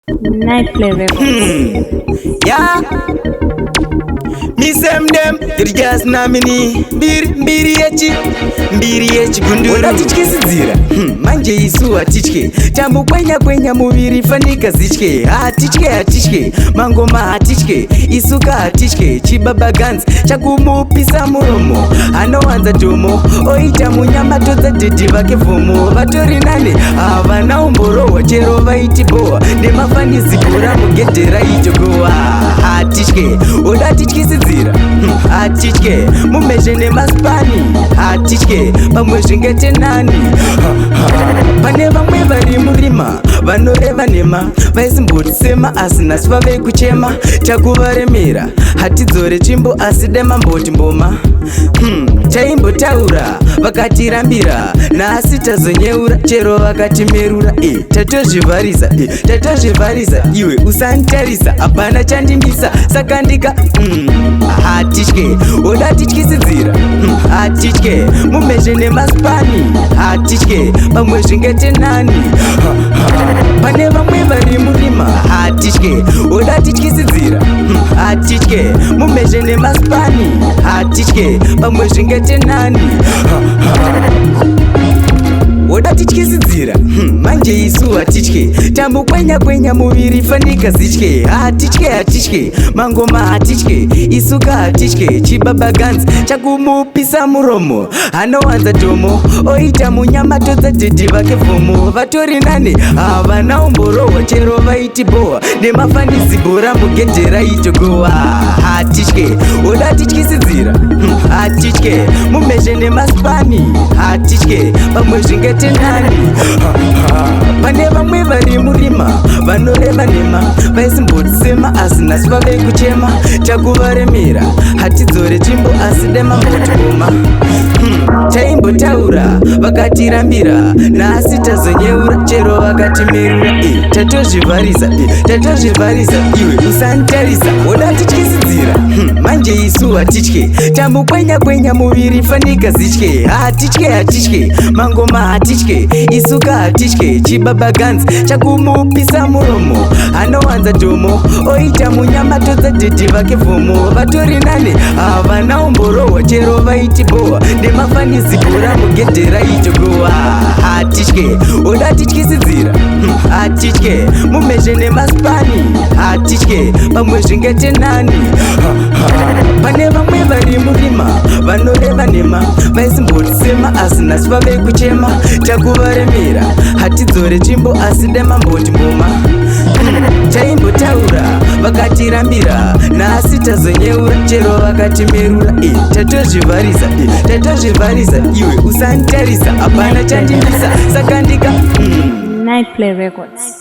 Night Play Records. Yeah. Me same them, it just namini. Mbiri yechi gunduru. Tichke manje isu atichke. Tambu kwenya muviri fanika zichke. Atichke. Mangoma atichke. Isuka atichke. Chibaba guns. Chakumupisa muromo. Anowanza domo. Oita munyama toza didi vake fomo. Vatori nane. Avana umboro wachero vaiti boa. Demafani zikura mugedera itogoa. Atichke. Oda atichke sizira. Atichke. Mumejene maspani. Atichke. Pamwe zvingete nani. Pane vamwe vari murima vanoreva nema vaisimboti asi nhasi vave kuchema. Takuvaremera hatidzore tsvimbo asi dema mboti mboma. Taimbotaura vakatirambira nhasi tazonyeura chero vakatimerura. Tatozvivharisa iwe usantarisa hapana chandimisa saka ndika Atichke. Oda tityisidzira. Atichke. Mumezhe nemaspani. Atichke. Pamwe zvingete nani. Pane vamwe vari murima. Atichke. Oda tityisidzira. Atichke. Mumezhe nemaspani. Atichke. Pamwe zvingete nani. Oda tityisidzira. Manje isu atichke. Tambu kwenya muviri fanika zichke. Atichke. Mangoma atichke. Isuka atichke. Chibaba guns. Chakumupisa muromo. Anowanza domo. Oita munyama toza didi vake fomo. Vatori nane. Avana umboro wachero vaiti boa. Demafani zibora mugedera itogoa. Atichke. Oda tityisidzira. Atichke. Mumezhe nemaspani. Atichke. Pamwe zvingete nani. Pane vamwe vari murima vanoreva nema vaisimboti asi nhasi vave kuchema. Takuvaremera hatidzore tsvimbo asi dema mboti mboma. Taimbotaura vakatirambira nhasi tazonyeura chero vakatimerura. Tatozvivharisa iwe usantarisa. Oda tityisidzira. Manje isu atichke. Tambu kwenya muviri fanika zichke. Atichke. Mangoma atichke. Isuka atichke. Chibaba guns. Chakumupisa muromo. Anowanza domo. Oita munyama toza didi vake fomo. Vatori nane. Avana umboro wachero vaiti boa. Demafani zibora mugedera itogoa. Atichke. Oda tityisidzira. Atichke. Mumezhe nemaspani. Atichke. Pamwe zvingete nani. Pane vamwe vari murima vanoreva nema vaisimboti asi nhasi vave kuchema. Takuvaremera hatidzore tsvimbo asi dema mboti mboma. Taimbotaura vakatirambira nhasi tazonyeura chero vakatimerura. Tatozvivharisa iwe usantarisa hapana chandimisa saka ndika Night Play Records.